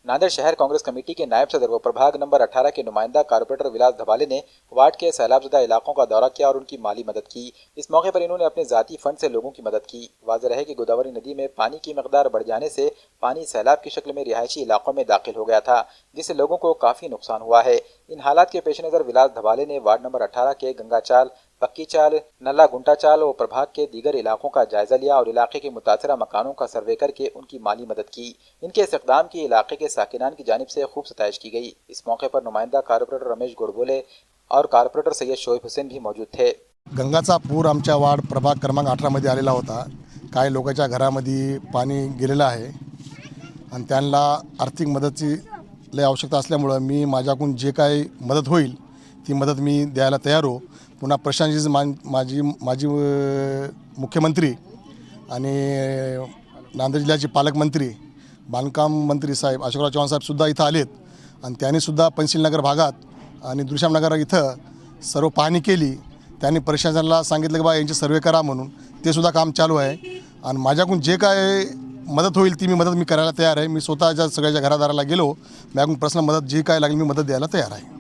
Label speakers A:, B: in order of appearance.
A: नांदेड़ शहर कांग्रेस कमेटी के नायब सदर व प्रभाग नंबर 18 के नुमाइंदा कारपोरेटर विलास धबाले ने वार्ड के सैलाबजदा इलाकों का दौरा किया और उनकी माली मदद की। इस मौके पर इन्होंने अपने जाती फंड से लोगों की मदद की। वाज़ेह है कि गोदावरी नदी में पानी की मकदार बढ़ जाने से पानी सैलाब की शक्ल में रिहायशी इलाकों में दाखिल हो गया था, जिससे लोगों को काफी नुकसान हुआ है। इन हालात के पेश नजर विलास धबाले ने वार्ड नंबर 18 के गंगा चाल, पक्की चाल, नल्ला गुंटा चाल और प्रभाग के दीगर इलाकों का जायजा लिया और इलाके के मुतासरा मकानों का सर्वे करके उनकी माली मदद की। इनके इस इक़दाम की इलाके के साकिनान की जानिब से खूब सताइश की गई। इस मौके पर नुमाइंदा कारपोरेटर रमेश गोडबोले और कारपोरेटर सैयद शोएब हुसैन भी मौजूद थे।
B: गंगाचा पूर आमच्या वार्ड प्रभाग क्रमांक 18 मध्ये आलेला होता। काही लोकांच्या घरामध्ये पाणी गेलेलं आहे आणि त्यांना आर्थिक मदतीची लय आवश्यकता असल्यामुळे मी माझ्याकडून जे काही मदत होईल ती मदत मी द्यायला तयार हो। पुन्हा प्रशासनाची माजी मुख्यमंत्री आणि नांदेड जिल्ह्याचे पालकमंत्री बांधकाम मंत्री साहेब अशोकराव चव्हाण साहेब सुद्धा इथं आलेत आणि त्यांनी सुद्धा पंचशीलनगर भागात आणि दुर्शामनगर इथं सर्व पाहणी केली। त्यांनी प्रशासनाला सांगितलं की बा यांची सर्वे करा म्हणून, ते सुद्धा काम चालू आहे आणि माझ्याकडून जे काय मदत होईल ती मी करायला तयार आहे। मी स्वतःच्या सगळ्याच्या घरादाराला गेलो, माझ्याकडून पर्सनल मदत जी काय लागेल मी मदत द्यायला तयार आहे।